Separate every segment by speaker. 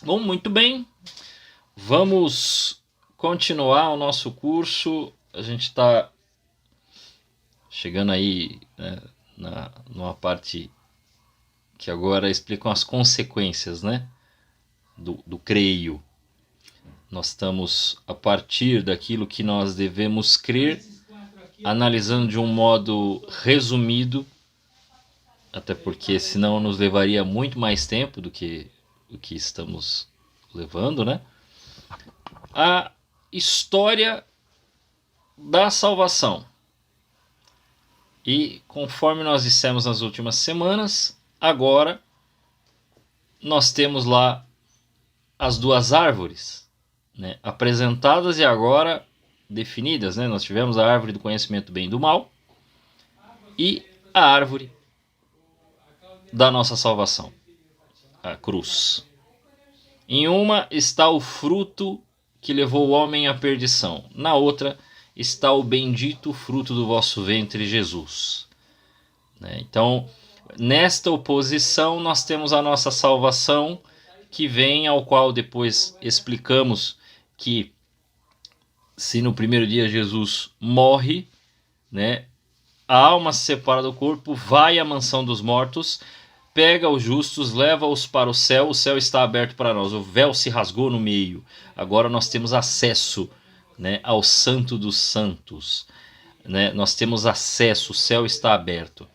Speaker 1: Bom, muito bem. Vamos continuar o nosso curso. A gente está chegando aí, né, numa parte que agora explicam as consequências, né, do creio. Nós estamos a partir daquilo que nós devemos crer, analisando de um modo resumido, até porque senão nos levaria muito mais tempo do que estamos levando, né? A história da salvação. E conforme nós dissemos nas últimas semanas, agora nós temos lá as duas árvores, né, apresentadas e agora definidas, né? Nós tivemos a árvore do conhecimento do bem e do mal e a árvore da nossa salvação, a cruz. Em uma está o fruto que levou o homem à perdição, na outra está o bendito fruto do vosso ventre, Jesus. Então, nesta oposição, nós temos a nossa salvação, que vem, ao qual depois explicamos que se no primeiro dia Jesus morre, né, a alma se separa do corpo, vai à mansão dos mortos, pega os justos, leva-os para o céu está aberto para nós, o véu se rasgou no meio, agora nós temos acesso, né, ao santo dos santos, né? Nós temos acesso, o céu está aberto.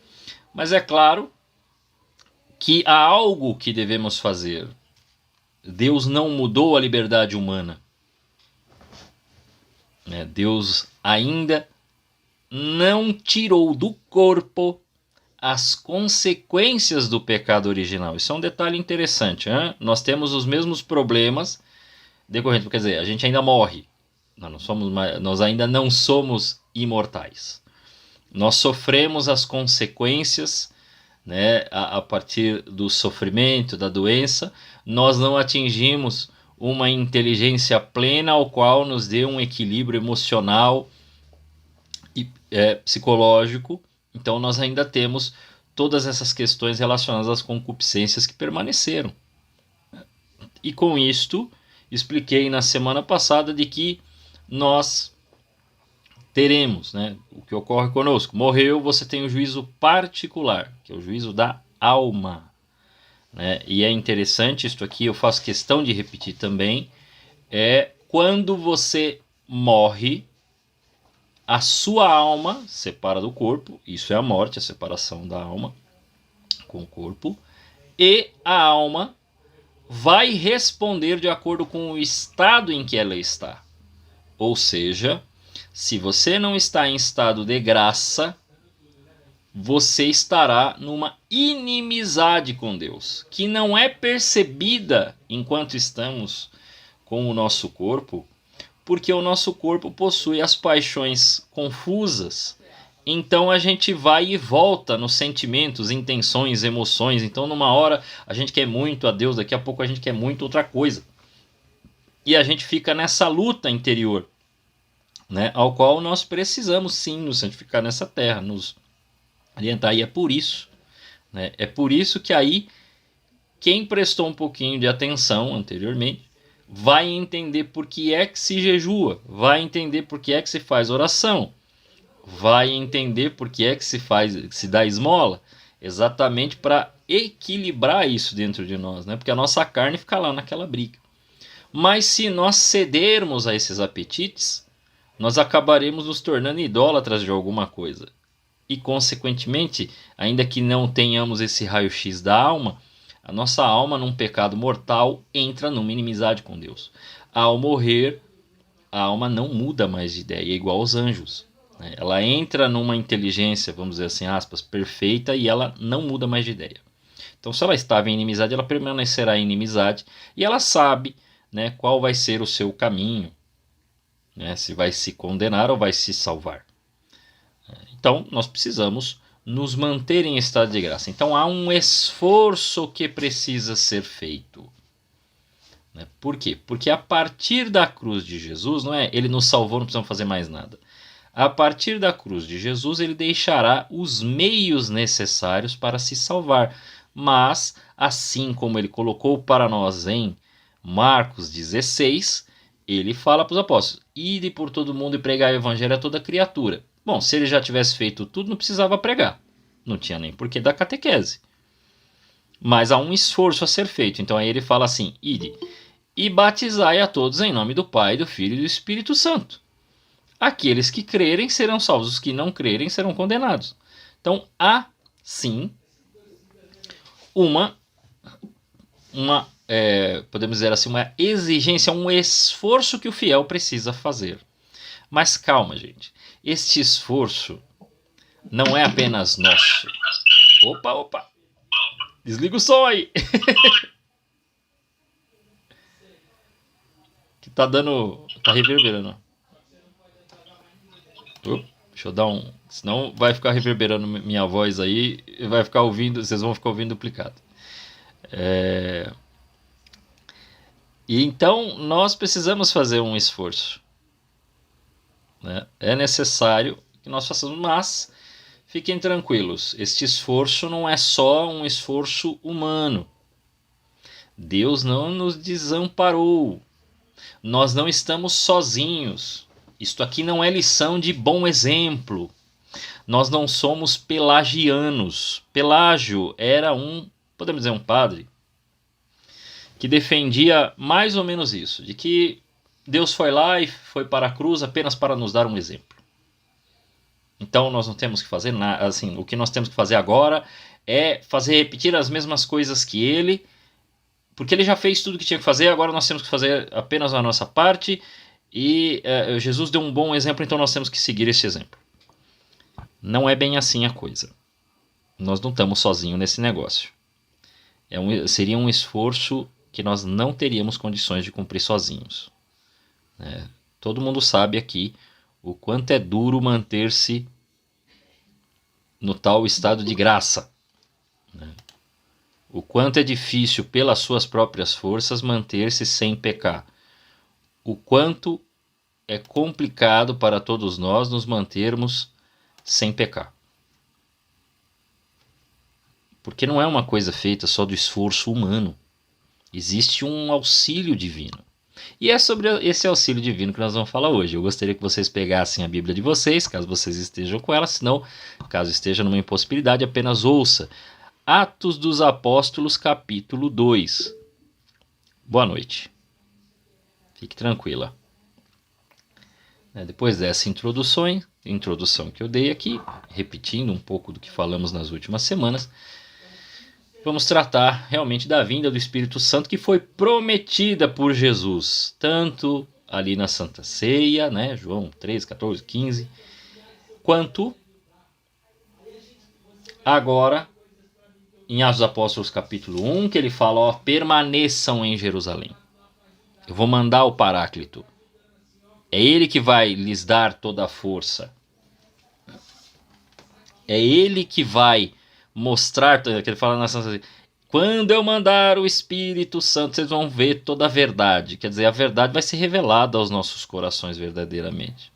Speaker 1: Mas é claro que há algo que devemos fazer. Deus não mudou a liberdade humana, né? Deus ainda não tirou do corpo as consequências do pecado original. Isso é um detalhe interessante, hein? Nós temos os mesmos problemas decorrentes, quer dizer, a gente ainda morre. Nós ainda não somos imortais. Nós sofremos as consequências, né, a partir do sofrimento, da doença. Nós não atingimos uma inteligência plena ao qual nos dê um equilíbrio emocional e psicológico. Então nós ainda temos todas essas questões relacionadas às concupiscências que permaneceram. E com isto, expliquei na semana passada de que nós teremos, né, o que ocorre conosco. Morreu, você tem o juízo particular, que é o juízo da alma, né? E é interessante, isto aqui eu faço questão de repetir também, quando você morre, a sua alma separa do corpo, isso é a morte, a separação da alma com o corpo, e a alma vai responder de acordo com o estado em que ela está. Ou seja, se você não está em estado de graça, você estará numa inimizade com Deus, que não é percebida enquanto estamos com o nosso corpo, porque o nosso corpo possui as paixões confusas. Então a gente vai e volta nos sentimentos, intenções, emoções. Então numa hora a gente quer muito a Deus, daqui a pouco a gente quer muito outra coisa. E a gente fica nessa luta interior, né, ao qual nós precisamos sim nos santificar nessa terra, nos orientar. E é por isso, né, é por isso que aí quem prestou um pouquinho de atenção anteriormente vai entender por que é que se jejua, vai entender por que é que se faz oração, vai entender por que é que se dá esmola, exatamente para equilibrar isso dentro de nós, né? Porque a nossa carne fica lá naquela briga. Mas se nós cedermos a esses apetites, nós acabaremos nos tornando idólatras de alguma coisa. E, consequentemente, ainda que não tenhamos esse raio-x da alma, a nossa alma, num pecado mortal, entra numa inimizade com Deus. Ao morrer, a alma não muda mais de ideia, é igual aos anjos, né? Ela entra numa inteligência, vamos dizer assim, aspas, perfeita, e ela não muda mais de ideia. Então, se ela estava em inimizade, ela permanecerá em inimizade, e ela sabe, né, qual vai ser o seu caminho, né, se vai se condenar ou vai se salvar. Então, nós precisamos nos manter em estado de graça. Então, há um esforço que precisa ser feito. Por quê? Porque a partir da cruz de Jesus, não é? Ele nos salvou, não precisamos fazer mais nada. A partir da cruz de Jesus, ele deixará os meios necessários para se salvar. Mas, assim como ele colocou para nós em Marcos 16, ele fala para os apóstolos: ide por todo mundo e pregai o evangelho a toda criatura. Bom, se ele já tivesse feito tudo, não precisava pregar. Não tinha nem porquê dar catequese. Mas há um esforço a ser feito. Então aí ele fala assim: ide e batizai a todos em nome do Pai, do Filho e do Espírito Santo. Aqueles que crerem serão salvos, os que não crerem serão condenados. Então há sim podemos dizer assim, uma exigência, um esforço que o fiel precisa fazer. Mas calma, gente. Este esforço não é apenas nosso. Opa! Desliga o som aí. Que tá reverberando. Deixa eu dar um... Senão vai ficar reverberando minha voz aí e vai ficar ouvindo, vocês vão ficar ouvindo duplicado. E então nós precisamos fazer um esforço, né? É necessário que nós façamos, mas fiquem tranquilos, este esforço não é só um esforço humano. Deus não nos desamparou, nós não estamos sozinhos. Isto aqui não é lição de bom exemplo. Nós não somos pelagianos. Pelágio era podemos dizer, um padre que defendia mais ou menos isso, de que Deus foi lá e foi para a cruz apenas para nos dar um exemplo. Então nós não temos que fazer nada, assim, o que nós temos que fazer agora é repetir as mesmas coisas que ele, porque ele já fez tudo o que tinha que fazer, agora nós temos que fazer apenas a nossa parte, e Jesus deu um bom exemplo, então nós temos que seguir esse exemplo. Não é bem assim a coisa. Nós não estamos sozinhos nesse negócio. Seria um esforço que nós não teríamos condições de cumprir sozinhos. Todo mundo sabe aqui o quanto é duro manter-se no tal estado de graça. O quanto é difícil, pelas suas próprias forças, manter-se sem pecar. O quanto é complicado para todos nós nos mantermos sem pecar. Porque não é uma coisa feita só do esforço humano. Existe um auxílio divino. E é sobre esse auxílio divino que nós vamos falar hoje. Eu gostaria que vocês pegassem a Bíblia de vocês, caso vocês estejam com ela, senão, caso esteja numa impossibilidade, apenas ouça. Atos dos Apóstolos, capítulo 2. Boa noite. Fique tranquila. Depois dessa introdução que eu dei aqui, repetindo um pouco do que falamos nas últimas semanas, vamos tratar realmente da vinda do Espírito Santo, que foi prometida por Jesus, tanto ali na Santa Ceia, né, João 13, 14, 15, quanto agora em Atos dos Apóstolos capítulo 1, que ele fala, permaneçam em Jerusalém. Eu vou mandar o Paráclito. É ele que vai lhes dar toda a força. É ele que vai mostrar, que ele fala na Santa Ceia, quando eu mandar o Espírito Santo, vocês vão ver toda a verdade. Quer dizer, a verdade vai ser revelada aos nossos corações verdadeiramente.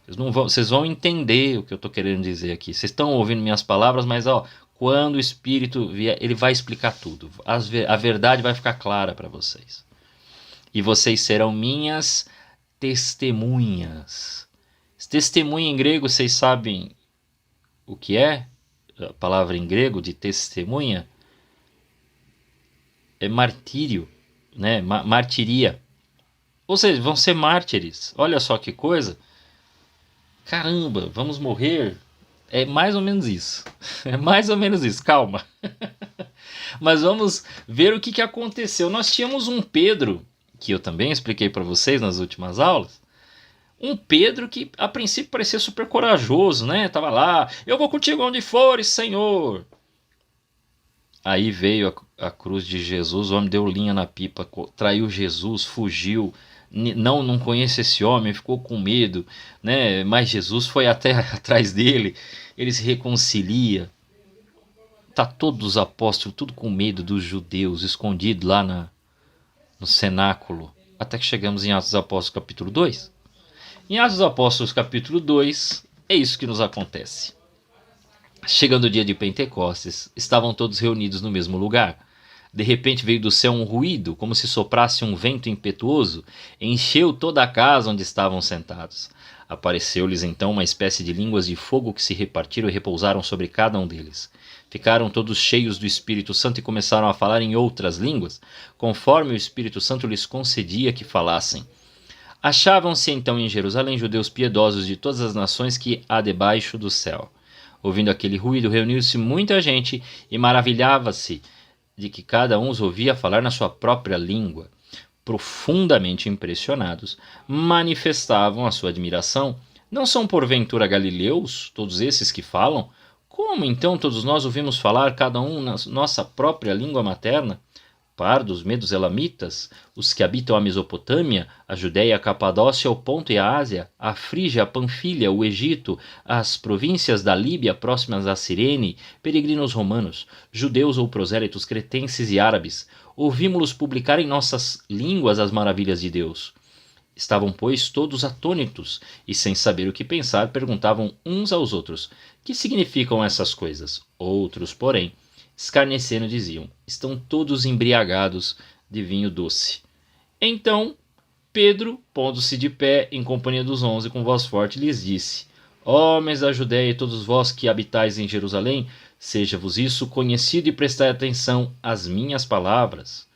Speaker 1: Vocês vão entender o que eu estou querendo dizer aqui. Vocês estão ouvindo minhas palavras, mas quando o Espírito vier, ele vai explicar tudo. A verdade vai ficar clara para vocês. E vocês serão minhas testemunhas. Testemunha em grego, vocês sabem o que é? A palavra em grego de testemunha é martírio, né? Martiria. Ou seja, vão ser mártires. Olha só que coisa. Caramba, vamos morrer? É mais ou menos isso. É mais ou menos isso, calma. Mas vamos ver o que aconteceu. Nós tínhamos um Pedro, que eu também expliquei para vocês nas últimas aulas. Um Pedro que a princípio parecia super corajoso, né? Tava lá, eu vou contigo onde fores, Senhor. Aí veio a cruz de Jesus, o homem deu linha na pipa, traiu Jesus, fugiu. Não conhece esse homem, ficou com medo, né? Mas Jesus foi até atrás dele, ele se reconcilia. Tá todos os apóstolos, tudo com medo dos judeus, escondido lá no cenáculo, até que chegamos em Atos dos Apóstolos capítulo 2. Em Atos dos Apóstolos capítulo 2, é isso que nos acontece. Chegando o dia de Pentecostes, estavam todos reunidos no mesmo lugar. De repente veio do céu um ruído, como se soprasse um vento impetuoso, encheu toda a casa onde estavam sentados. Apareceu-lhes então uma espécie de línguas de fogo que se repartiram e repousaram sobre cada um deles. Ficaram todos cheios do Espírito Santo e começaram a falar em outras línguas, conforme o Espírito Santo lhes concedia que falassem. Achavam-se então em Jerusalém judeus piedosos de todas as nações que há debaixo do céu. Ouvindo aquele ruído, reuniu-se muita gente e maravilhava-se de que cada um os ouvia falar na sua própria língua. Profundamente impressionados, manifestavam a sua admiração. Não são porventura galileus, todos esses que falam? Como então todos nós ouvimos falar, cada um na nossa própria língua materna? Pardos, medos, elamitas, os que habitam a Mesopotâmia, a Judéia, a Capadócia, o Ponto e a Ásia, a Frígia, a Panfilha, o Egito, as províncias da Líbia próximas a Cirene, peregrinos romanos, judeus ou prosélitos, cretenses e árabes, ouvimos-los publicar em nossas línguas as maravilhas de Deus. Estavam, pois, todos atônitos e, sem saber o que pensar, perguntavam uns aos outros: que significam essas coisas? Outros, porém, escarnecendo, diziam: estão todos embriagados de vinho doce. Então Pedro, pondo-se de pé em companhia dos 11, com voz forte, lhes disse: homens da Judéia e todos vós que habitais em Jerusalém, seja-vos isso conhecido e prestai atenção às minhas palavras.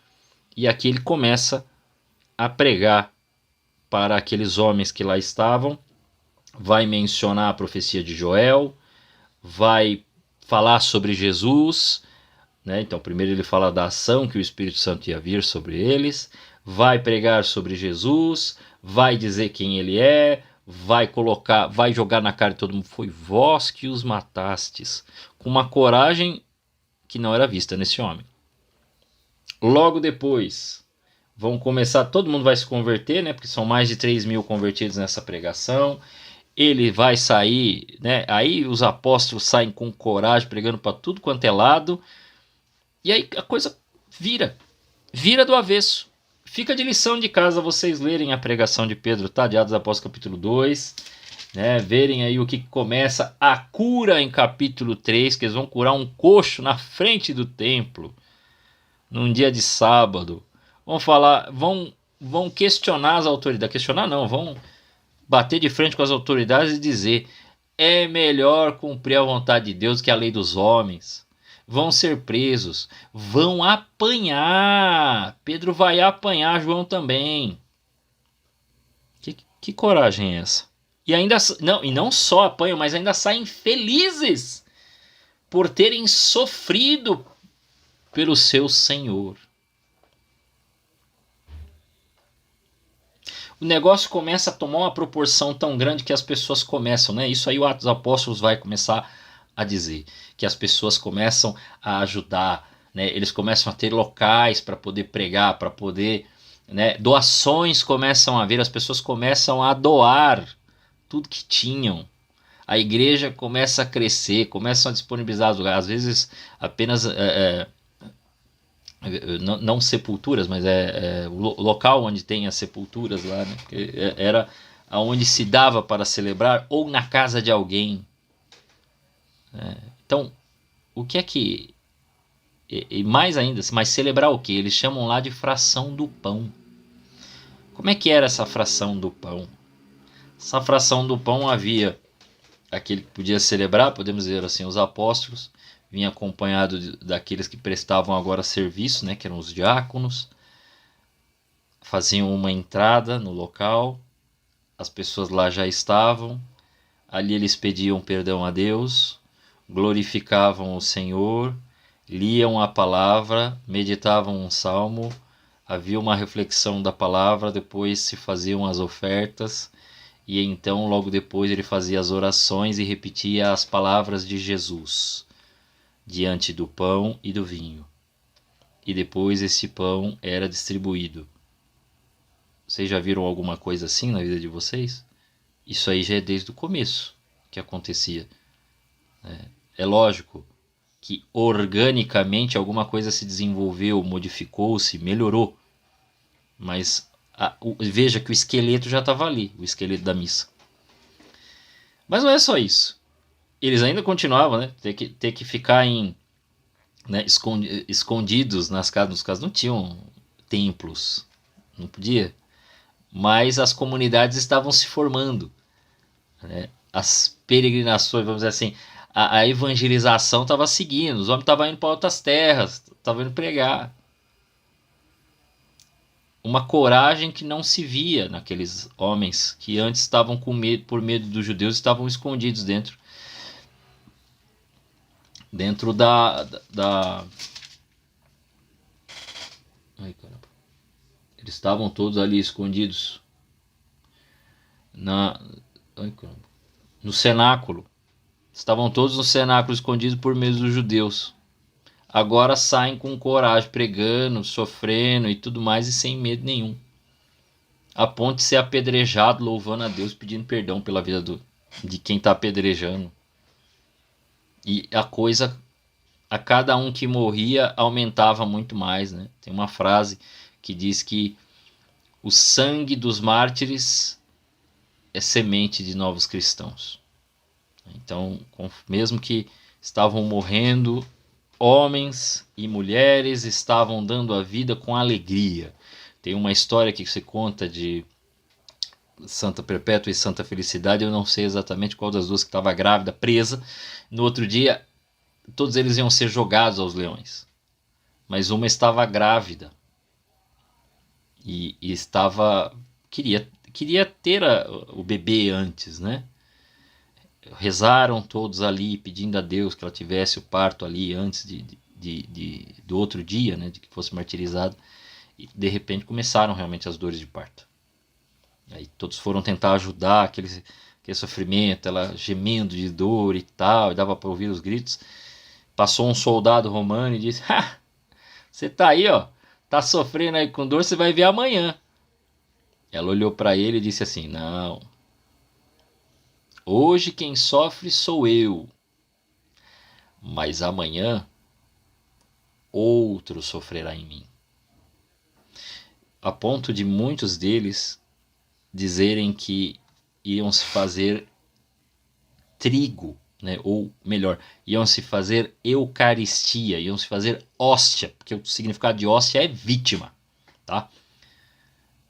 Speaker 1: E aqui ele começa a pregar para aqueles homens que lá estavam, vai mencionar a profecia de Joel, vai falar sobre Jesus, né? Então primeiro ele fala da ação que o Espírito Santo ia vir sobre eles, vai pregar sobre Jesus, vai dizer quem ele é, vai jogar na cara de todo mundo: foi vós que os matastes, com uma coragem que não era vista nesse homem. Logo depois vão começar, todo mundo vai se converter, né? Porque são mais de 3.000 convertidos nessa pregação. Ele vai sair, né? Aí os apóstolos saem com coragem, pregando para tudo quanto é lado. E aí a coisa vira do avesso. Fica de lição de casa vocês lerem a pregação de Pedro, tá? De Atos dos Apóstolos, capítulo 2, né? Verem aí o que começa a cura em capítulo 3, que eles vão curar um coxo na frente do templo, num dia de sábado. Vão falar, vão questionar as autoridades. Questionar não, vão bater de frente com as autoridades e dizer: é melhor cumprir a vontade de Deus que a lei dos homens. Vão ser presos, vão apanhar. Pedro vai apanhar, João também. Que coragem é essa? E não só apanham, mas ainda saem felizes por terem sofrido pelo seu Senhor. O negócio começa a tomar uma proporção tão grande que as pessoas começam, né? Isso aí o Atos dos Apóstolos vai começar a dizer, que as pessoas começam a ajudar, né? Eles começam a ter locais para poder pregar, para poder, né? Doações começam a haver, as pessoas começam a doar tudo que tinham. A igreja começa a crescer, começam a disponibilizar os lugares, às vezes apenas não sepulturas, mas o local onde tem as sepulturas lá, né? Era onde se dava para celebrar, ou na casa de alguém. Então, o que é que... E mais ainda, mas celebrar o que? Eles chamam lá de fração do pão. Como é que era essa fração do pão? Essa fração do pão havia aquele que podia celebrar, podemos dizer assim, os apóstolos, vinha acompanhado daqueles que prestavam agora serviço, né, que eram os diáconos, faziam uma entrada no local, as pessoas lá já estavam, ali eles pediam perdão a Deus, glorificavam o Senhor, liam a palavra, meditavam um salmo, havia uma reflexão da palavra, depois se faziam as ofertas, e então logo depois ele fazia as orações e repetia as palavras de Jesus diante do pão e do vinho. E depois esse pão era distribuído. Vocês já viram alguma coisa assim na vida de vocês? Isso aí já é desde o começo que acontecia. É lógico que organicamente alguma coisa se desenvolveu, modificou-se, melhorou. Mas veja que o esqueleto já estava ali, o esqueleto da missa. Mas não é só isso. Eles ainda continuavam, né? Ter que ficar em né, escondidos nas casas. Nos casas não tinham templos, não podia. Mas as comunidades estavam se formando, né? As peregrinações, vamos dizer assim, a evangelização estava seguindo, os homens estavam indo para outras terras, estavam indo pregar. Uma coragem que não se via naqueles homens que antes estavam com medo, por medo dos judeus, estavam escondidos dentro da... Ai, caramba. Eles estavam todos ali escondidos na... Ai, caramba. No cenáculo. Estavam todos no cenáculo escondidos por medo dos judeus. Agora saem com coragem, pregando, sofrendo e tudo mais e sem medo nenhum. A ponto de ser apedrejado, louvando a Deus, pedindo perdão pela vida de quem está apedrejando. E a coisa, a cada um que morria, aumentava muito mais, né? Tem uma frase que diz que o sangue dos mártires é semente de novos cristãos. Então, mesmo que estavam morrendo, homens e mulheres estavam dando a vida com alegria. Tem uma história que se conta de Santa Perpétua e Santa Felicidade, eu não sei exatamente qual das duas que estava grávida, presa. No outro dia, todos eles iam ser jogados aos leões. Mas uma estava grávida e queria ter o bebê antes, né? Rezaram todos ali pedindo a Deus que ela tivesse o parto ali antes do outro dia, né, de que fosse martirizado. E de repente começaram realmente as dores de parto. Aí todos foram tentar ajudar aquele sofrimento, ela gemendo de dor e tal, e dava para ouvir os gritos. Passou um soldado romano e disse: você tá aí, ó, tá sofrendo aí com dor, você vai ver amanhã. Ela olhou para ele e disse assim: não, hoje quem sofre sou eu, mas amanhã outro sofrerá em mim. A ponto de muitos deles dizerem que iam se fazer trigo, né? Ou melhor, iam se fazer eucaristia, iam se fazer hóstia, porque o significado de hóstia é vítima, tá?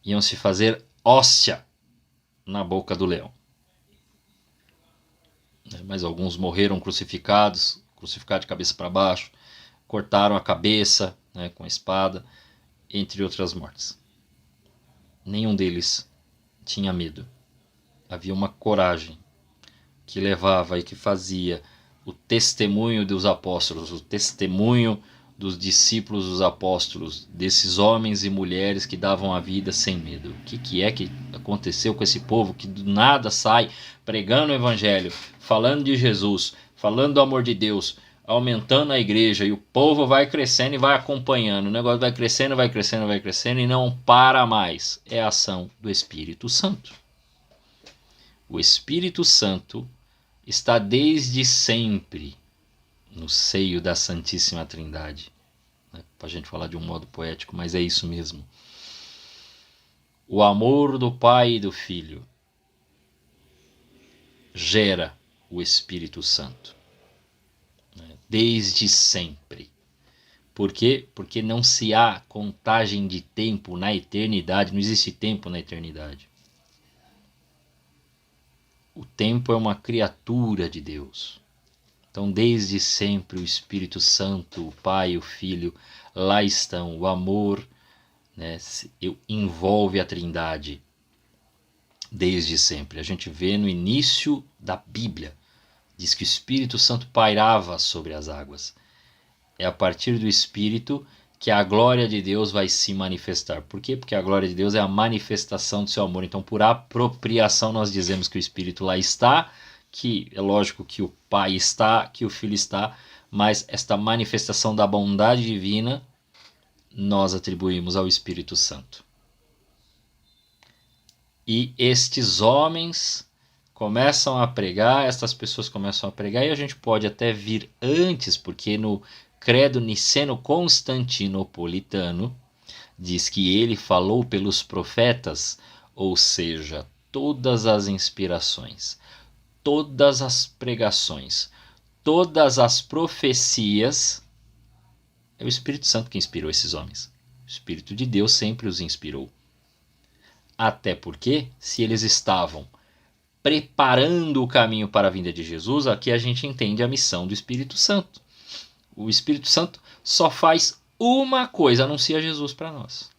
Speaker 1: Iam se fazer hóstia na boca do leão. Mas alguns morreram crucificados de cabeça para baixo, cortaram a cabeça, né, com a espada, entre outras mortes. Nenhum deles tinha medo. Havia uma coragem que levava e que fazia o testemunho dos apóstolos, o testemunho dos discípulos dos apóstolos, desses homens e mulheres que davam a vida sem medo. O que é que aconteceu com esse povo que do nada sai pregando o evangelho, falando de Jesus, falando do amor de Deus, aumentando a igreja, e o povo vai crescendo e vai acompanhando. O negócio vai crescendo, vai crescendo, vai crescendo e não para mais. É a ação do Espírito Santo. O Espírito Santo está desde sempre no seio da Santíssima Trindade. Para a gente falar de um modo poético, mas é isso mesmo. O amor do Pai e do Filho gera o Espírito Santo. Desde sempre. Por quê? Porque não se há contagem de tempo na eternidade, não existe tempo na eternidade. O tempo é uma criatura de Deus. Então, desde sempre, o Espírito Santo, o Pai e o Filho, lá estão. O amor, né, envolve a Trindade desde sempre. A gente vê no início da Bíblia, diz que o Espírito Santo pairava sobre as águas. É a partir do Espírito que a glória de Deus vai se manifestar. Por quê? Porque a glória de Deus é a manifestação do seu amor. Então, por apropriação, nós dizemos que o Espírito lá está, que é lógico que o Pai está, que o Filho está, mas esta manifestação da bondade divina nós atribuímos ao Espírito Santo. E estes homens começam a pregar, estas pessoas começam a pregar, e a gente pode até vir antes, porque no Credo Niceno-Constantinopolitano diz que ele falou pelos profetas, ou seja, todas as inspirações, todas as pregações, todas as profecias É o Espírito Santo que inspirou esses homens. O Espírito de Deus sempre os inspirou. Até porque, se eles estavam preparando o caminho para a vinda de Jesus, aqui a gente entende a missão do Espírito Santo. O Espírito Santo só faz uma coisa: anuncia Jesus para nós.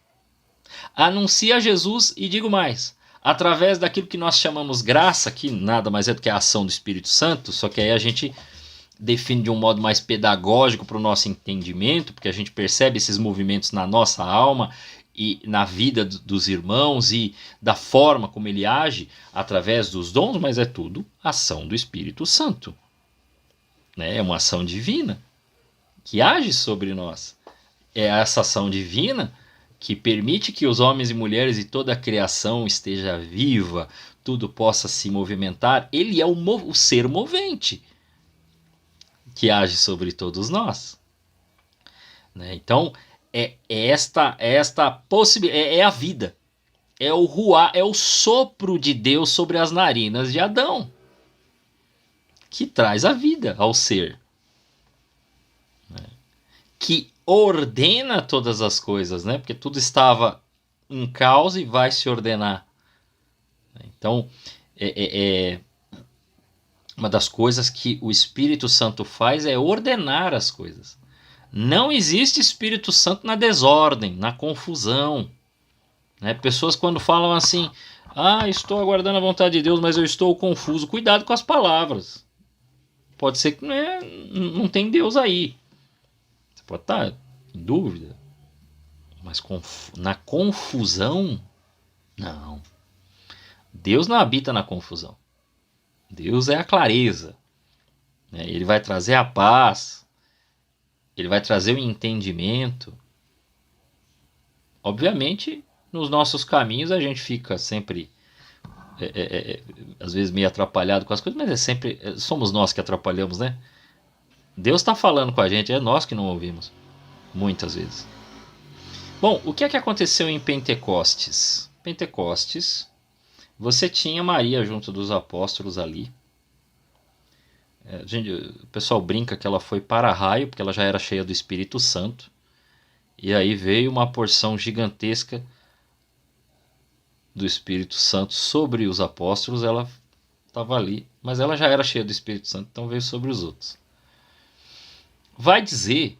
Speaker 1: Anuncia Jesus, e digo mais, através daquilo que nós chamamos graça, que nada mais é do que a ação do Espírito Santo, só que aí a gente define de um modo mais pedagógico para o nosso entendimento, porque a gente percebe esses movimentos na nossa alma e na vida dos irmãos e da forma como ele age através dos dons, mas é tudo ação do Espírito Santo. É uma ação divina que age sobre nós. É essa ação divina que permite que os homens e mulheres e toda a criação esteja viva, tudo possa se movimentar. Ele é o ser movente que age sobre todos nós. Então, esta possibilidade, é a vida, é o ruá, é o sopro de Deus sobre as narinas de Adão, que traz a vida ao ser, que ordena todas as coisas, porque tudo estava em caos e vai se ordenar. Então, uma das coisas que o Espírito Santo faz é ordenar as coisas. Não existe Espírito Santo na desordem, na confusão. Pessoas quando falam assim, estou aguardando a vontade de Deus, mas eu estou confuso. Cuidado com as palavras. Pode ser que não tem Deus aí. Você pode estar em dúvida. Mas na confusão, não. Deus não habita na confusão. Deus é a clareza. Ele vai trazer a paz. Ele vai trazer o entendimento. Obviamente, nos nossos caminhos a gente fica sempre, às vezes meio atrapalhado com as coisas, mas somos nós que atrapalhamos, Deus está falando com a gente, é nós que não ouvimos, muitas vezes. Bom, o que é que aconteceu em Pentecostes? Pentecostes, você tinha Maria junto dos apóstolos ali. O pessoal brinca que ela foi para-raio, porque ela já era cheia do Espírito Santo. E aí veio uma porção gigantesca do Espírito Santo sobre os apóstolos. Ela estava ali, mas ela já era cheia do Espírito Santo, então veio sobre os outros. Vai dizer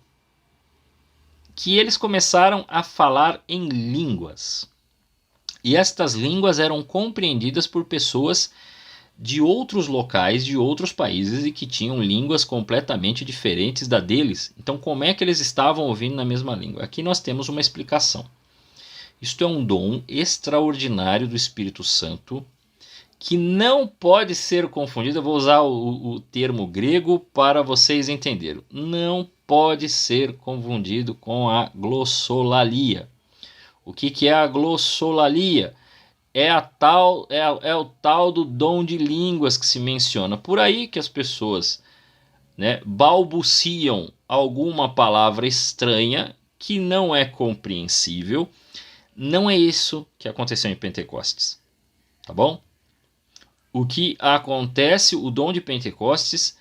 Speaker 1: que eles começaram a falar em línguas. E estas línguas eram compreendidas por pessoas de outros locais, de outros países, e que tinham línguas completamente diferentes da deles. Então, como é que eles estavam ouvindo na mesma língua? Aqui nós temos uma explicação. Isto é um dom extraordinário do Espírito Santo, que não pode ser confundido. Eu vou usar o termo grego para vocês entenderem. Não pode ser confundido com a glossolalia. O que é a glossolalia? É o tal do dom de línguas que se menciona. Por aí que as pessoas balbuciam alguma palavra estranha que não é compreensível. Não é isso que aconteceu em Pentecostes. Tá bom? O que acontece, o dom de Pentecostes,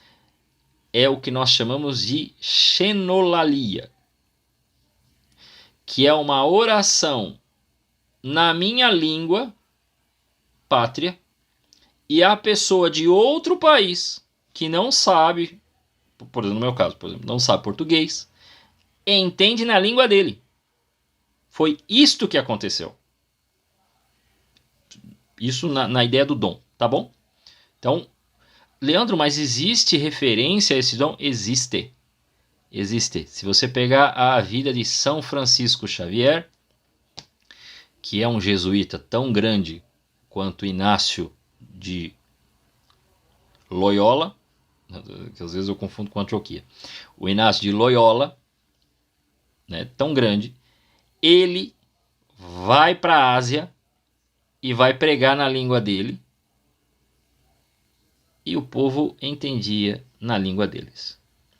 Speaker 1: é o que nós chamamos de xenolalia, que é uma oração na minha língua pátria, e a pessoa de outro país que não sabe, por exemplo, no meu caso, não sabe português, entende na língua dele. Foi isto que aconteceu. Isso na ideia do dom, tá bom? Então, Leandro, mas existe referência a esse dom? Existe. Existe. Se você pegar a vida de São Francisco Xavier, que é um jesuíta tão grande quanto Inácio de Loyola, que às vezes eu confundo com Antioquia. O Inácio de Loyola, tão grande, ele vai para a Ásia e vai pregar na língua dele, e o povo entendia na língua deles.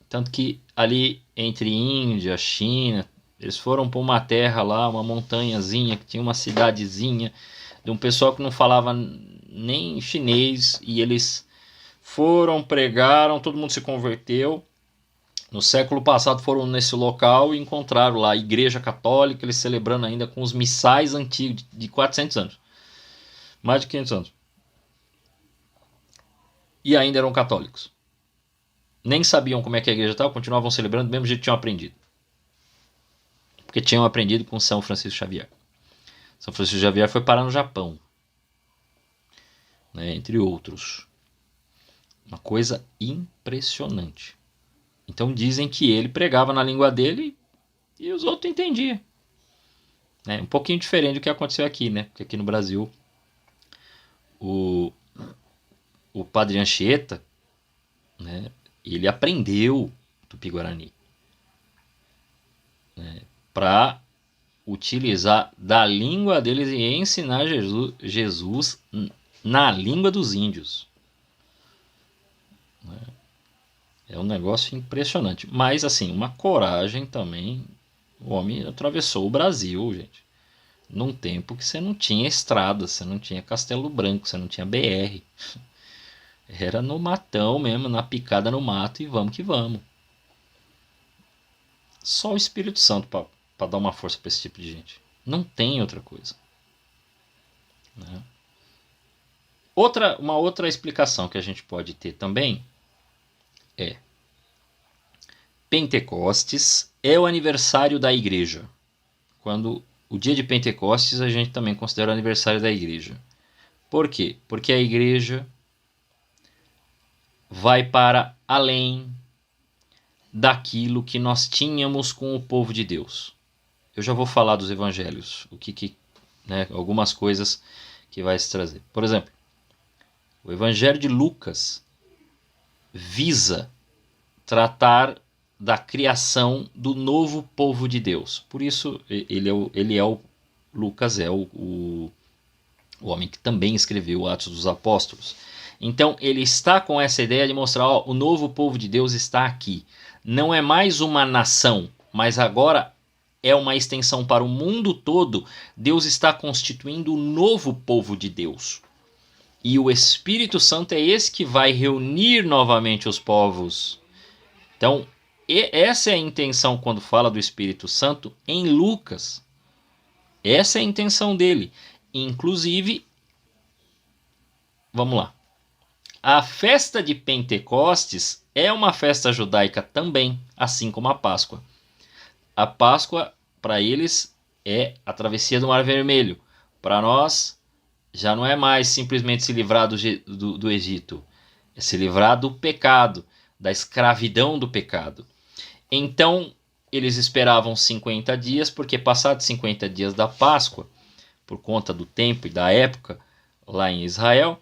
Speaker 1: Tanto que ali entre Índia, China, eles foram para uma terra lá, uma montanhazinha, que tinha uma cidadezinha, de um pessoal que não falava nem chinês, e eles foram, pregaram, todo mundo se converteu, No século passado foram nesse local e encontraram lá a Igreja Católica, eles celebrando ainda com os missais antigos de 400 anos. Mais de 500 anos. E ainda eram católicos. Nem sabiam como é que a igreja estava, continuavam celebrando do mesmo jeito que tinham aprendido. Porque tinham aprendido com São Francisco Xavier. São Francisco Xavier foi parar no Japão, né, entre outros. Uma coisa impressionante. Então dizem que ele pregava na língua dele e os outros entendiam. É um pouquinho diferente do que aconteceu aqui, né? Porque aqui no Brasil o Padre Anchieta, né, ele aprendeu Tupi-Guarani, né, para utilizar da língua deles e ensinar Jesus na língua dos índios. É um negócio impressionante. Mas, assim, uma coragem também. O homem atravessou o Brasil, gente. Num tempo que você não tinha estrada, você não tinha Castelo Branco, você não tinha BR. Era no matão mesmo, na picada no mato e vamos que vamos. Só o Espírito Santo para dar uma força para esse tipo de gente. Não tem outra coisa. Né? Uma outra explicação que a gente pode ter também é: Pentecostes é o aniversário da igreja. Quando o dia de Pentecostes a gente também considera o aniversário da igreja. Por quê? Porque a igreja vai para além daquilo que nós tínhamos com o povo de Deus. Eu já vou falar dos evangelhos, né, algumas coisas que vai se trazer. Por exemplo, o evangelho de Lucas visa tratar da criação do novo povo de Deus. Por isso Lucas é o homem que também escreveu Atos dos Apóstolos. Então ele está com essa ideia de mostrar, o novo povo de Deus está aqui. Não é mais uma nação, mas agora é uma extensão para o mundo todo. Deus está constituindo um novo povo de Deus. E o Espírito Santo é esse que vai reunir novamente os povos. Então, essa é a intenção quando fala do Espírito Santo em Lucas. Essa é a intenção dele. Inclusive, vamos lá. A festa de Pentecostes é uma festa judaica também, assim como a Páscoa. A Páscoa, para eles, é a travessia do Mar Vermelho. Para nós, já não é mais simplesmente se livrar do Egito. É se livrar do pecado, da escravidão do pecado. Então, eles esperavam 50 dias, porque passados 50 dias da Páscoa, por conta do tempo e da época, lá em Israel,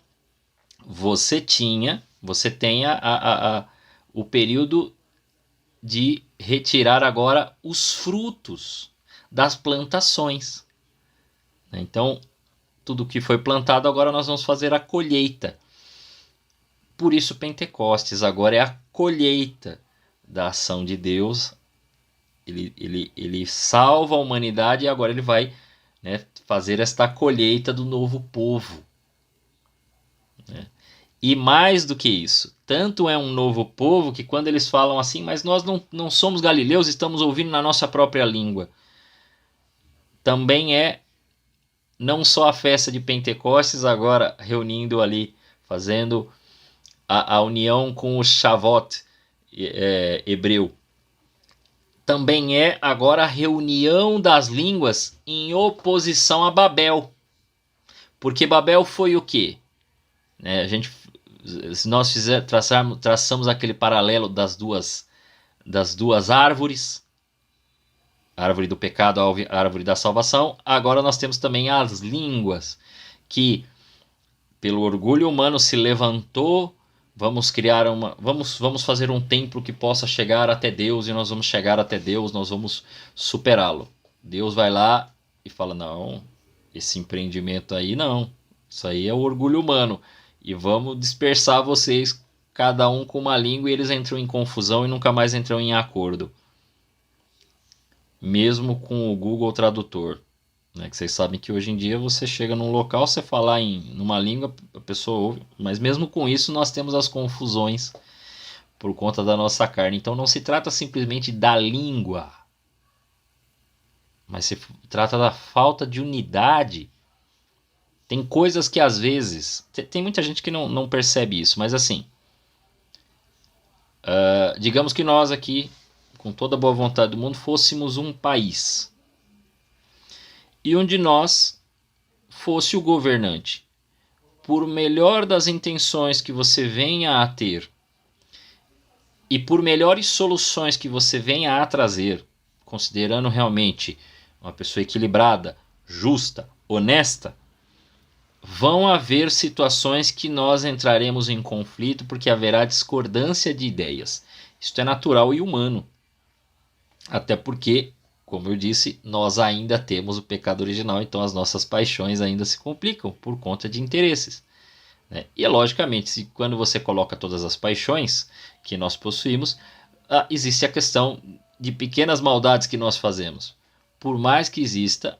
Speaker 1: você tem o período de retirar agora os frutos das plantações. Então, tudo que foi plantado, agora nós vamos fazer a colheita. Por isso, Pentecostes agora é a colheita da ação de Deus. Ele salva a humanidade e agora ele vai, né, fazer esta colheita do novo povo. Né? E mais do que isso, tanto é um novo povo que quando eles falam assim, mas nós não somos galileus, estamos ouvindo na nossa própria língua. Também é não só a festa de Pentecostes, agora reunindo ali, fazendo a união com o Shavuot hebreu. Também é agora a reunião das línguas em oposição a Babel. Porque Babel foi o quê? Se nós traçamos aquele paralelo das duas árvores, a árvore do pecado, a árvore da salvação, agora nós temos também as línguas, que pelo orgulho humano se levantou. Vamos fazer um templo que possa chegar até Deus, e nós vamos chegar até Deus, nós vamos superá-lo. Deus vai lá e fala: não, esse empreendimento aí não, isso aí é o orgulho humano, e vamos dispersar vocês, cada um com uma língua, e eles entram em confusão e nunca mais entram em acordo. Mesmo com o Google Tradutor, né, que vocês sabem que hoje em dia você chega num local, você falar numa língua, a pessoa ouve, mas mesmo com isso nós temos as confusões, por conta da nossa carne. Então não se trata simplesmente da língua, mas se trata da falta de unidade. Tem coisas que às vezes... Tem muita gente que não percebe isso, mas assim... digamos que nós aqui, com toda a boa vontade do mundo, fôssemos um país. E um de nós fosse o governante. Por melhor das intenções que você venha a ter, e por melhores soluções que você venha a trazer, considerando realmente uma pessoa equilibrada, justa, honesta, vão haver situações que nós entraremos em conflito porque haverá discordância de ideias. Isso é natural e humano. Até porque, como eu disse, nós ainda temos o pecado original, então as nossas paixões ainda se complicam por conta de interesses. Né? E logicamente, quando você coloca todas as paixões que nós possuímos, existe a questão de pequenas maldades que nós fazemos. Por mais que exista,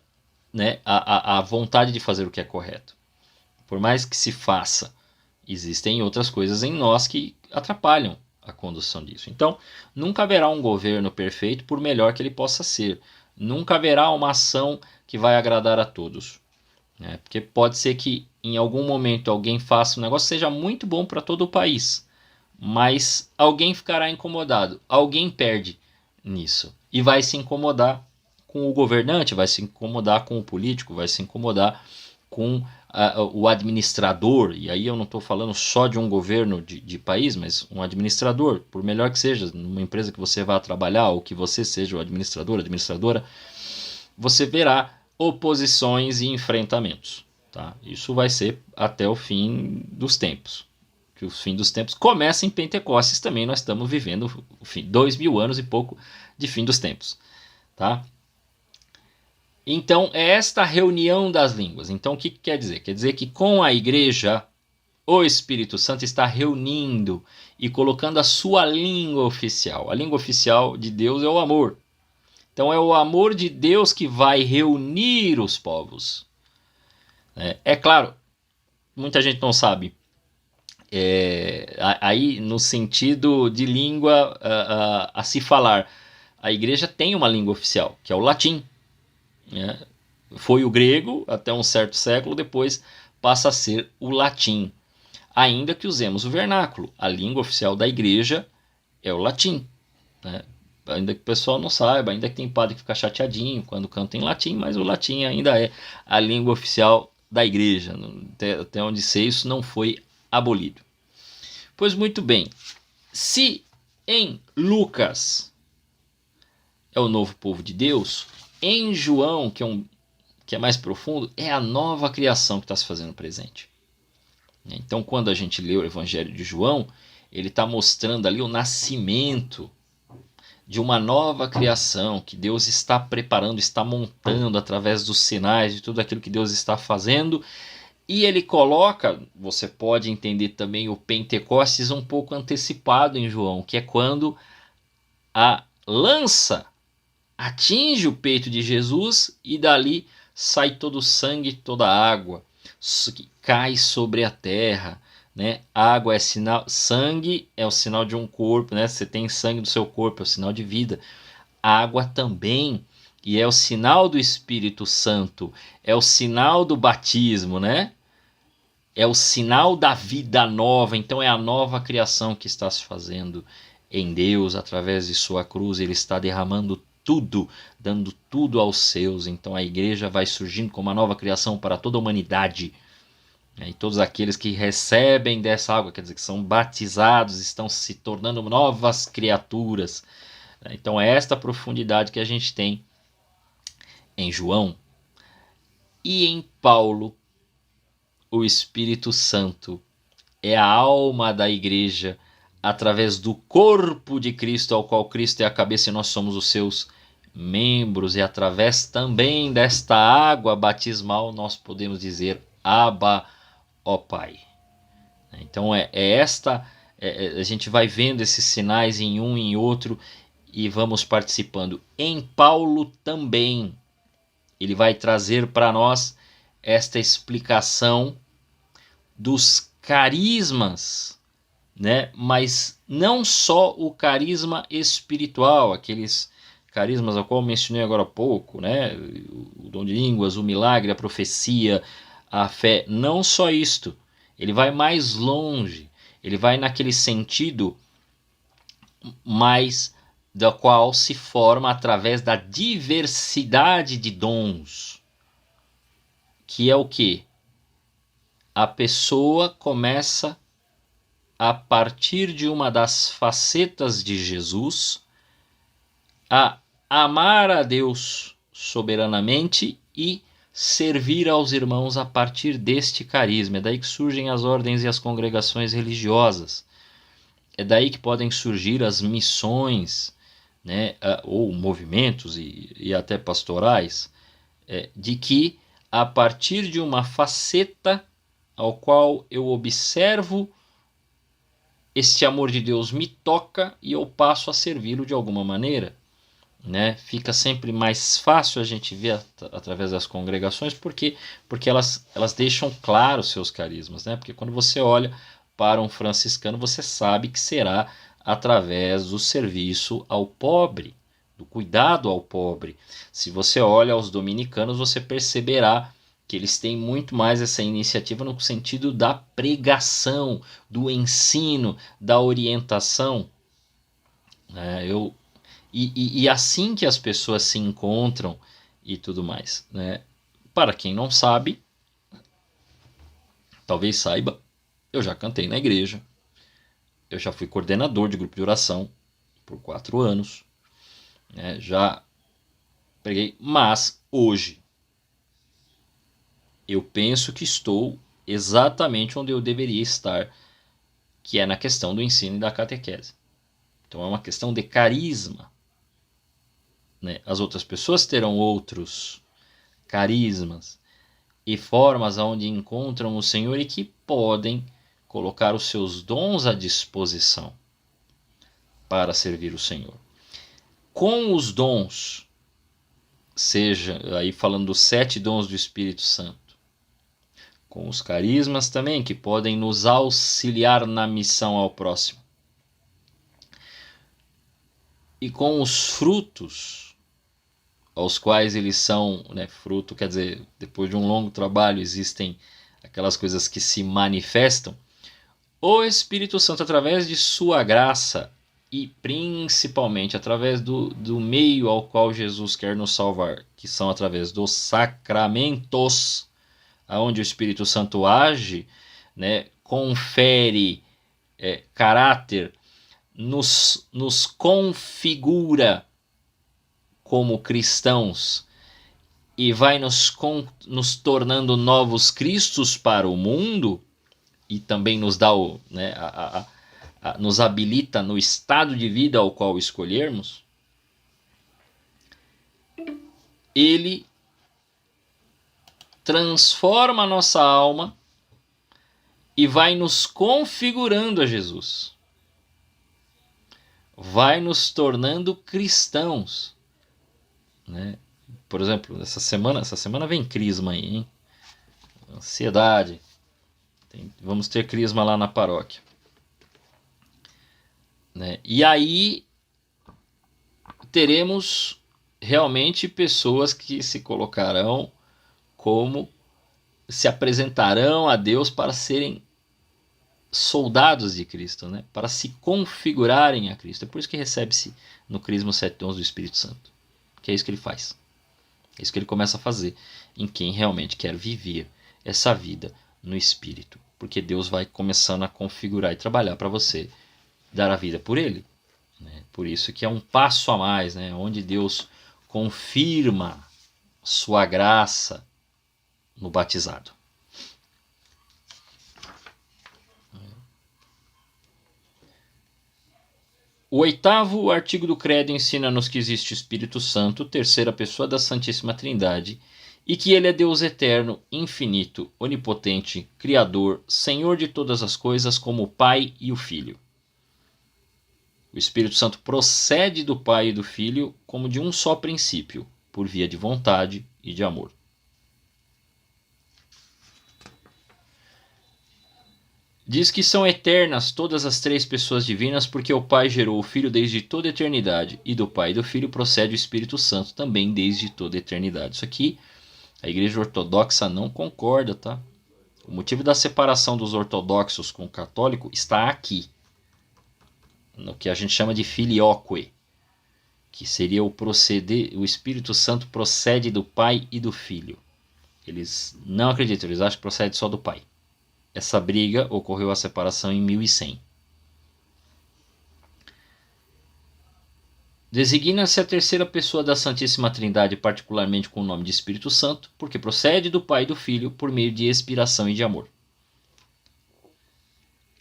Speaker 1: né, a vontade de fazer o que é correto. Por mais que se faça, existem outras coisas em nós que atrapalham a condução disso. Então, nunca haverá um governo perfeito, por melhor que ele possa ser. Nunca haverá uma ação que vai agradar a todos. Né? Porque pode ser que em algum momento alguém faça um negócio que seja muito bom para todo o país, mas alguém ficará incomodado, alguém perde nisso e vai se incomodar com o governante, vai se incomodar com o político, vai se incomodar com o administrador. E aí eu não estou falando só de um governo de país, mas um administrador, por melhor que seja, numa empresa que você vá trabalhar ou que você seja o administrador, administradora, você verá oposições e enfrentamentos. Tá? Isso vai ser até o fim dos tempos. Que o fim dos tempos começa em Pentecostes também. Nós estamos vivendo 2000 anos e pouco de fim dos tempos. Tá? Então, é esta reunião das línguas. Então, o que quer dizer? Quer dizer que com a igreja, o Espírito Santo está reunindo e colocando a sua língua oficial. A língua oficial de Deus é o amor. Então, é o amor de Deus que vai reunir os povos. É claro, muita gente não sabe. Aí, no sentido de língua a se falar, a igreja tem uma língua oficial, que é o latim. Foi o grego até um certo século, depois passa a ser o latim. Ainda que usemos o vernáculo, a língua oficial da igreja é o latim. Né? Ainda que o pessoal não saiba, ainda que tem padre que fica chateadinho quando canta em latim, mas o latim ainda é a língua oficial da igreja. Até onde sei, isso não foi abolido. Pois muito bem, se em Lucas é o novo povo de Deus, em João, que é mais profundo, é a nova criação que está se fazendo presente. Então, quando a gente lê o Evangelho de João, ele está mostrando ali o nascimento de uma nova criação que Deus está preparando, está montando através dos sinais, de tudo aquilo que Deus está fazendo. E ele coloca, você pode entender também o Pentecostes um pouco antecipado em João, que é quando a lança atinge o peito de Jesus e dali sai todo o sangue, toda a água que cai sobre a terra. Né? Água é sinal, sangue é o sinal de um corpo, né? Você tem sangue do seu corpo, é o sinal de vida. Água também, e é o sinal do Espírito Santo, é o sinal do batismo, né? É o sinal da vida nova. Então é a nova criação que está se fazendo em Deus através de sua cruz. Ele está derramando tudo, dando tudo aos seus. Então a igreja vai surgindo como uma nova criação para toda a humanidade. E todos aqueles que recebem dessa água, quer dizer, que são batizados, estão se tornando novas criaturas. Então é esta profundidade que a gente tem em João. E em Paulo, o Espírito Santo é a alma da igreja, através do corpo de Cristo, ao qual Cristo é a cabeça e nós somos os seus membros. E através também desta água batismal, nós podemos dizer Abba, ó Pai. Então a gente vai vendo esses sinais em um e em outro e vamos participando. Em Paulo também, ele vai trazer para nós esta explicação dos carismas, né? Mas não só o carisma espiritual, aqueles carismas ao qual eu mencionei agora há pouco, né? O dom de línguas, o milagre, a profecia, a fé, não só isto. Ele vai mais longe, ele vai naquele sentido mais da qual se forma através da diversidade de dons, que é o que? A pessoa começa, a partir de uma das facetas de Jesus, a amar a Deus soberanamente e servir aos irmãos a partir deste carisma. É daí que surgem as ordens e as congregações religiosas. É daí que podem surgir as missões, né, ou movimentos e até pastorais, de que a partir de uma faceta ao qual eu observo, este amor de Deus me toca e eu passo a servi-lo de alguma maneira. Né? Fica sempre mais fácil a gente ver através das congregações, porque elas deixam claro os seus carismas. Né? Porque quando você olha para um franciscano, você sabe que será através do serviço ao pobre, do cuidado ao pobre. Se você olha aos dominicanos, você perceberá que eles têm muito mais essa iniciativa no sentido da pregação, do ensino, da orientação. E assim que as pessoas se encontram e tudo mais. Né? Para quem não sabe, talvez saiba, eu já cantei na igreja, eu já fui coordenador de grupo de oração por 4 anos, né? Já preguei, mas hoje eu penso que estou exatamente onde eu deveria estar, que é na questão do ensino e da catequese. Então é uma questão de carisma. Né? As outras pessoas terão outros carismas e formas onde encontram o Senhor e que podem colocar os seus dons à disposição para servir o Senhor. Com os dons, seja aí falando dos 7 dons do Espírito Santo, com os carismas também, que podem nos auxiliar na missão ao próximo, e com os frutos, aos quais eles são, né, fruto, quer dizer, depois de um longo trabalho existem aquelas coisas que se manifestam, o Espírito Santo, através de sua graça e principalmente através do meio ao qual Jesus quer nos salvar, que são através dos sacramentos, onde o Espírito Santo age, né, confere caráter, nos configura como cristãos e vai nos tornando novos cristos para o mundo, e também nos dá nos habilita no estado de vida ao qual escolhermos, ele transforma a nossa alma e vai nos configurando a Jesus. Vai nos tornando cristãos. Né? Por exemplo, essa semana vem crisma aí, hein? Ansiedade. Vamos ter crisma lá na paróquia. Né? E aí teremos realmente pessoas que se colocarão como, se apresentarão a Deus para serem soldados de Cristo, né? Para se configurarem a Cristo. É por isso que recebe-se no crisma os 7 dons do Espírito Santo. Que é isso que ele faz. É isso que ele começa a fazer em quem realmente quer viver essa vida no Espírito. Porque Deus vai começando a configurar e trabalhar para você dar a vida por ele. Né? Por isso que é um passo a mais, né? Onde Deus confirma sua graça no batizado. O 8º artigo do Credo ensina-nos que existe o Espírito Santo, terceira pessoa da Santíssima Trindade, e que ele é Deus eterno, infinito, onipotente, Criador, Senhor de todas as coisas, como o Pai e o Filho. O Espírito Santo procede do Pai e do Filho como de um só princípio, por via de vontade e de amor. Diz que são eternas todas as três pessoas divinas, porque o Pai gerou o Filho desde toda a eternidade, e do Pai e do Filho procede o Espírito Santo também desde toda a eternidade. Isso aqui a Igreja Ortodoxa não concorda, tá? O motivo da separação dos ortodoxos com o católico está aqui, no que a gente chama de filioque, que seria o Espírito Santo procede do Pai e do Filho. Eles não acreditam, eles acham que procede só do Pai. Essa briga ocorreu a separação em 1100. Designa-se a terceira pessoa da Santíssima Trindade, particularmente com o nome de Espírito Santo, porque procede do Pai e do Filho por meio de expiração e de amor.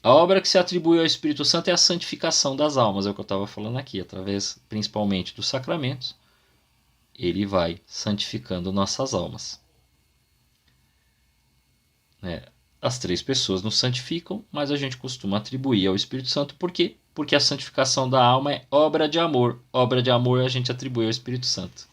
Speaker 1: A obra que se atribui ao Espírito Santo é a santificação das almas, é o que eu estava falando aqui, através principalmente dos sacramentos. Ele vai santificando nossas almas. As três pessoas nos santificam, mas a gente costuma atribuir ao Espírito Santo. Por quê? Porque a santificação da alma é obra de amor. Obra de amor a gente atribui ao Espírito Santo.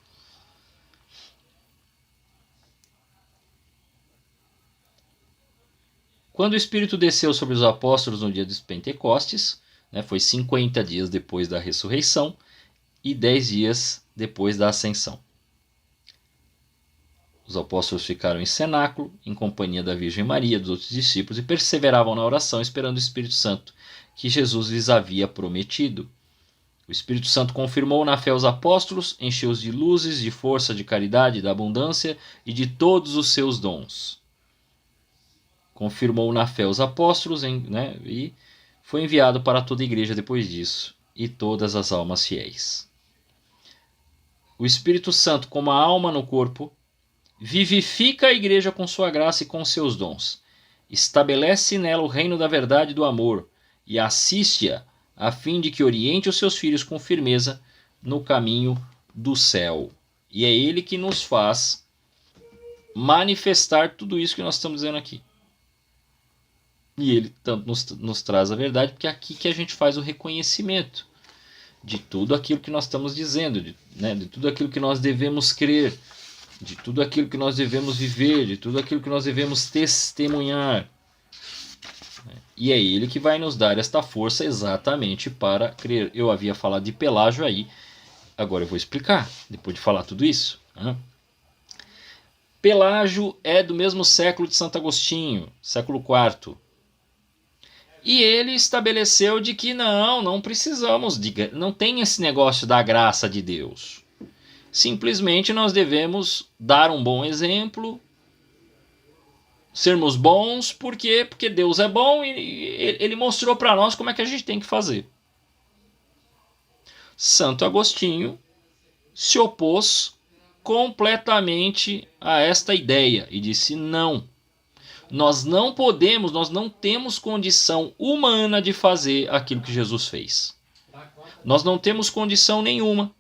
Speaker 1: Quando o Espírito desceu sobre os apóstolos no dia dos Pentecostes, foi 50 dias depois da ressurreição e 10 dias depois da ascensão. Os apóstolos ficaram em cenáculo, em companhia da Virgem Maria, dos outros discípulos, e perseveravam na oração, esperando o Espírito Santo, que Jesus lhes havia prometido. O Espírito Santo confirmou na fé os apóstolos, encheu-os de luzes, de força, de caridade, da abundância e de todos os seus dons. Confirmou na fé os apóstolos, e foi enviado para toda a igreja depois disso, e todas as almas fiéis. O Espírito Santo, como a alma no corpo, vivifica a igreja com sua graça e com seus dons. Estabelece nela o reino da verdade e do amor e assiste-a a fim de que oriente os seus filhos com firmeza no caminho do céu. E é ele que nos faz manifestar tudo isso que nós estamos dizendo aqui. E ele tanto nos traz a verdade, porque é aqui que a gente faz o reconhecimento de tudo aquilo que nós estamos dizendo, de tudo aquilo que nós devemos crer, de tudo aquilo que nós devemos viver, de tudo aquilo que nós devemos testemunhar. E é ele que vai nos dar esta força exatamente para crer. Eu havia falado de Pelágio aí, agora eu vou explicar, depois de falar tudo isso. Pelágio é do mesmo século de Santo Agostinho, século IV. E ele estabeleceu de que não precisamos, não tem esse negócio da graça de Deus. Simplesmente nós devemos dar um bom exemplo, sermos bons, porque Deus é bom e ele mostrou para nós como é que a gente tem que fazer. Santo Agostinho se opôs completamente a esta ideia e disse: não, nós não podemos, nós não temos condição humana de fazer aquilo que Jesus fez. Nós não temos condição nenhuma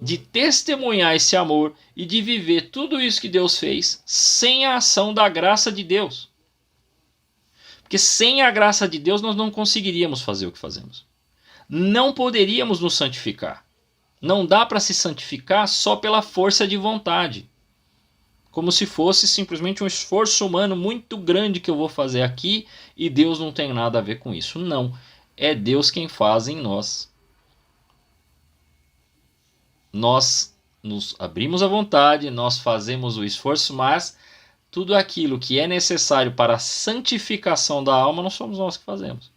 Speaker 1: de testemunhar esse amor e de viver tudo isso que Deus fez sem a ação da graça de Deus. Porque sem a graça de Deus nós não conseguiríamos fazer o que fazemos. Não poderíamos nos santificar. Não dá para se santificar só pela força de vontade. Como se fosse simplesmente um esforço humano muito grande que eu vou fazer aqui e Deus não tem nada a ver com isso. Não, é Deus quem faz em nós. Nós nos abrimos à vontade, nós fazemos o esforço, mas tudo aquilo que é necessário para a santificação da alma não somos nós que fazemos.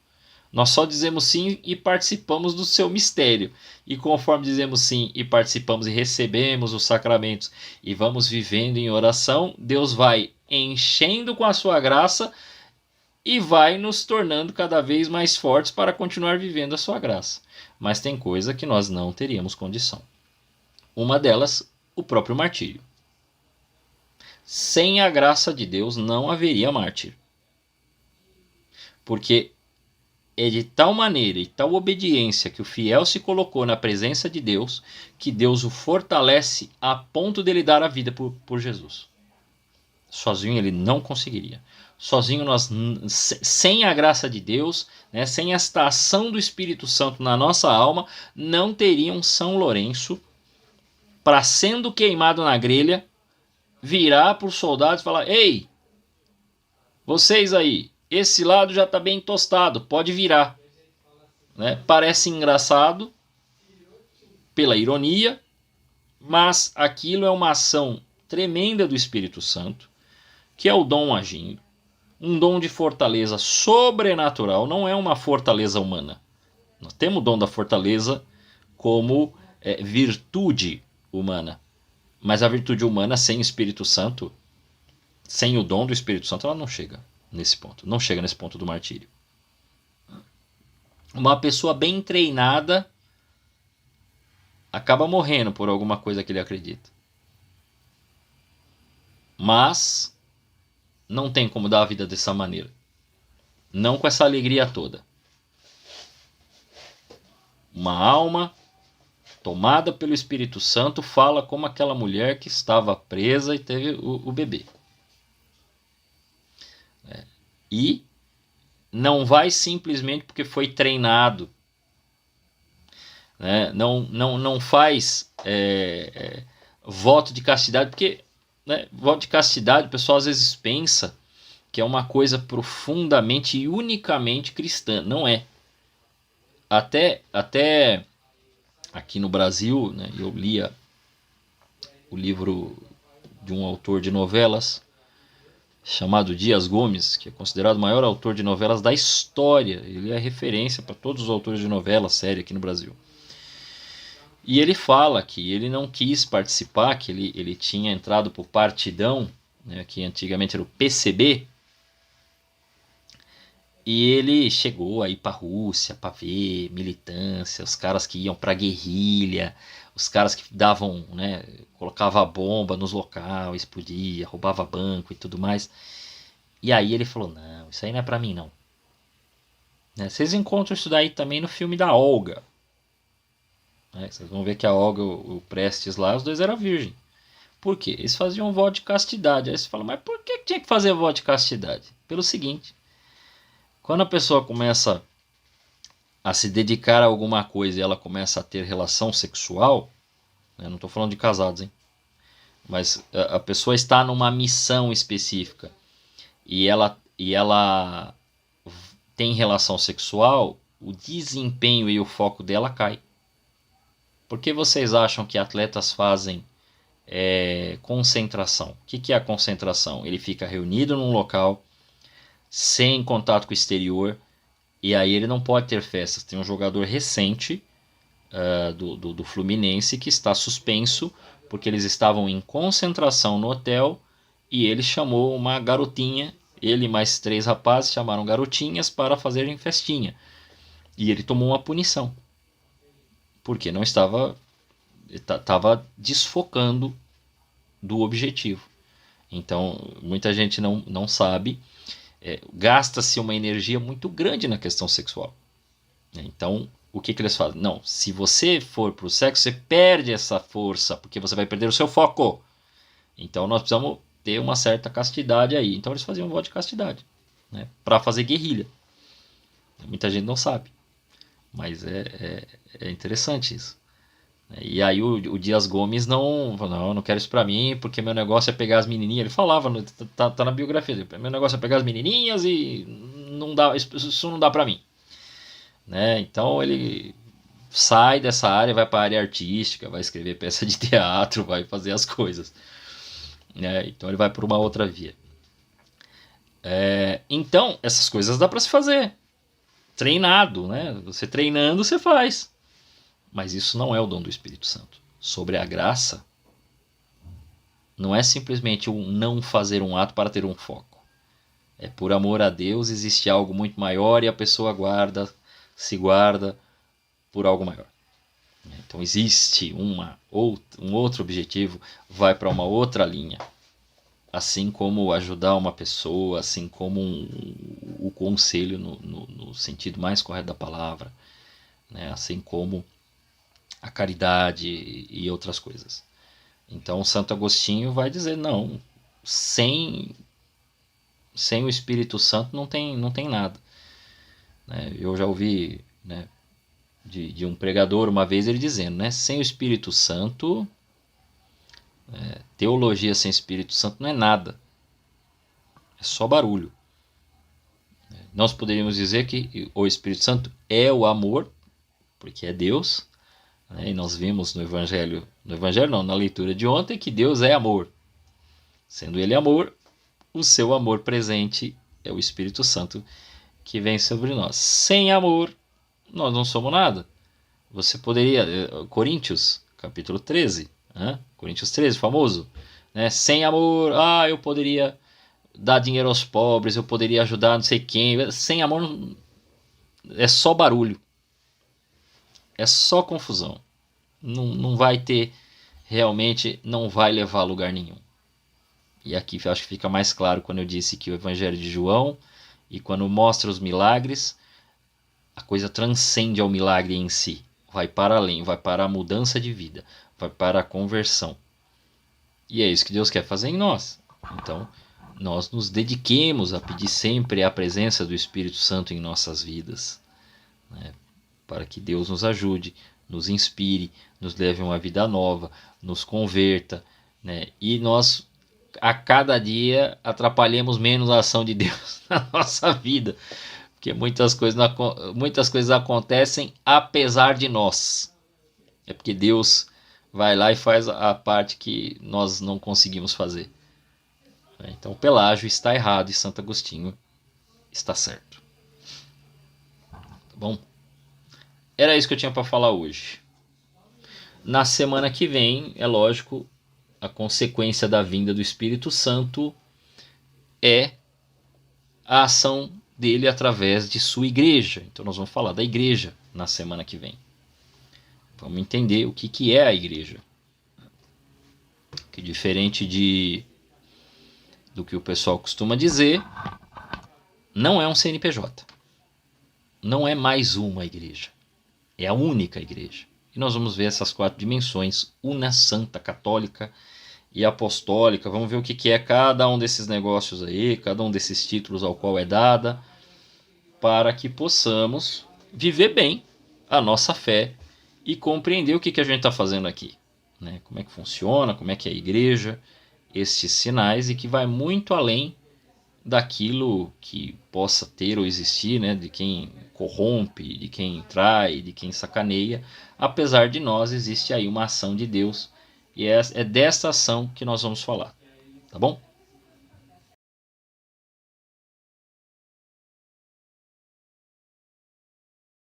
Speaker 1: Nós só dizemos sim e participamos do seu mistério. E conforme dizemos sim e participamos e recebemos os sacramentos e vamos vivendo em oração, Deus vai enchendo com a sua graça e vai nos tornando cada vez mais fortes para continuar vivendo a sua graça. Mas tem coisa que nós não teríamos condição. Uma delas, o próprio martírio. Sem a graça de Deus não haveria mártir. Porque é de tal maneira e tal obediência que o fiel se colocou na presença de Deus, que Deus o fortalece a ponto de ele dar a vida por Jesus. Sozinho ele não conseguiria. Sozinho nós, sem a graça de Deus, sem esta ação do Espírito Santo na nossa alma, não teria um São Lourenço para, sendo queimado na grelha, virar para os soldados e falar: ei, vocês aí, esse lado já está bem tostado, pode virar. Né? Parece engraçado pela ironia, mas aquilo é uma ação tremenda do Espírito Santo, que é o dom agindo, um dom de fortaleza sobrenatural, não é uma fortaleza humana. Nós temos o dom da fortaleza como virtude humana, mas a virtude humana sem o Espírito Santo, sem o dom do Espírito Santo, ela não chega nesse ponto, não chega nesse ponto do martírio. Uma pessoa bem treinada acaba morrendo por alguma coisa que ele acredita. Mas não tem como dar a vida dessa maneira. Não com essa alegria toda. Uma alma tomada pelo Espírito Santo fala como aquela mulher que estava presa e teve o bebê. E não vai simplesmente porque foi treinado. Né? Não faz voto de castidade, porque voto de castidade o pessoal às vezes pensa que é uma coisa profundamente e unicamente cristã. Não é. Até aqui no Brasil, né, eu lia o livro de um autor de novelas chamado Dias Gomes, que é considerado o maior autor de novelas da história. Ele é referência para todos os autores de novela séria aqui no Brasil. E ele fala que ele não quis participar, que ele tinha entrado para o Partidão, né, que antigamente era o PCB, e ele chegou aí para a Rússia para ver militância, os caras que iam para guerrilha, os caras que davam, né, colocava bomba nos locais, explodia, roubava banco e tudo mais. E aí ele falou, não, isso aí não é para mim não. Né, vocês encontram isso daí também no filme da Olga. Né, vocês vão ver que a Olga, o Prestes lá, os dois eram virgem. Por quê? Eles faziam voto de castidade. Aí você fala, mas por que tinha que fazer voto de castidade? Pelo seguinte, quando a pessoa começa a se dedicar a alguma coisa e ela começa a ter relação sexual, né, não estou falando de casados, hein? Mas a pessoa está numa missão específica e ela tem relação sexual, o desempenho e o foco dela cai. Por que vocês acham que atletas fazem concentração? O que é a concentração? Ele fica reunido num local, sem contato com o exterior, e aí ele não pode ter festas. Tem um jogador recente do Fluminense que está suspenso porque eles estavam em concentração no hotel e ele chamou uma garotinha, ele e mais 3 rapazes chamaram garotinhas para fazerem festinha. E ele tomou uma punição. Porque não estava desfocando do objetivo. Então, muita gente não sabe. Gasta-se uma energia muito grande na questão sexual. Então, o que eles fazem? Não, se você for para o sexo, você perde essa força, porque você vai perder o seu foco. Então, nós precisamos ter uma certa castidade aí. Então, eles faziam um voto de castidade, né, para fazer guerrilha. Muita gente não sabe, mas é interessante isso. E aí o Dias Gomes não quero isso pra mim, porque meu negócio é pegar as menininhas. Ele falava, tá na biografia dele, meu negócio é pegar as menininhas e não dá, isso não dá pra mim. Né? Então ele sai dessa área, vai para a área artística, vai escrever peça de teatro, vai fazer as coisas. Né? Então ele vai por uma outra via. Então essas coisas dá para se fazer. Treinado, né? Você treinando, você faz. Mas isso não é o dom do Espírito Santo. Sobre a graça, não é simplesmente um não fazer um ato para ter um foco. É por amor a Deus, existe algo muito maior e a pessoa se guarda por algo maior. Então existe um outro objetivo, vai para uma outra linha. Assim como ajudar uma pessoa, assim como o conselho no sentido mais correto da palavra, né? Assim como a caridade e outras coisas. Então Santo Agostinho vai dizer, não, sem o Espírito Santo não tem nada. Né? Eu já ouvi, né, de um pregador uma vez ele dizendo, né, sem o Espírito Santo, teologia sem Espírito Santo não é nada, é só barulho. Nós poderíamos dizer que o Espírito Santo é o amor, porque é Deus, né? E nós vimos no Evangelho não, na leitura de ontem, que Deus é amor. Sendo Ele amor, o seu amor presente é o Espírito Santo que vem sobre nós. Sem amor, nós não somos nada. Você poderia, Coríntios, capítulo 13, né? Coríntios 13, famoso, né? Sem amor, eu poderia dar dinheiro aos pobres, eu poderia ajudar não sei quem. Sem amor é só barulho, é só confusão. Não vai ter, realmente não vai levar a lugar nenhum. E aqui eu acho que fica mais claro quando eu disse que o Evangelho de João, e quando mostra os milagres, a coisa transcende ao milagre em si. Vai para além, vai para a mudança de vida, vai para a conversão. E é isso que Deus quer fazer em nós. Então, nós nos dediquemos a pedir sempre a presença do Espírito Santo em nossas vidas, né? Para que Deus nos ajude, nos inspire, nos leve a uma vida nova, nos converta, né? E nós, a cada dia, atrapalhemos menos a ação de Deus na nossa vida. Porque muitas coisas acontecem apesar de nós. É porque Deus vai lá e faz a parte que nós não conseguimos fazer. Então Pelágio está errado e Santo Agostinho está certo. Tá bom? Era isso que eu tinha para falar hoje. Na semana que vem, é lógico, a consequência da vinda do Espírito Santo é a ação dele através de sua igreja. Então nós vamos falar da igreja na semana que vem. Vamos entender o que é a igreja. Que diferente do que o pessoal costuma dizer, não é um CNPJ. Não é mais uma igreja. É a única igreja. E nós vamos ver essas 4 dimensões: una, santa, católica e apostólica. Vamos ver o que é cada um desses negócios aí, cada um desses títulos ao qual é dada, para que possamos viver bem a nossa fé e compreender o que a gente está fazendo aqui, né? Como é que funciona, como é que é a igreja, estes sinais, e que vai muito além daquilo que possa ter ou existir, né? De quem corrompe, de quem trai, de quem sacaneia. Apesar de nós, existe aí uma ação de Deus, e é dessa ação que nós vamos falar, tá bom?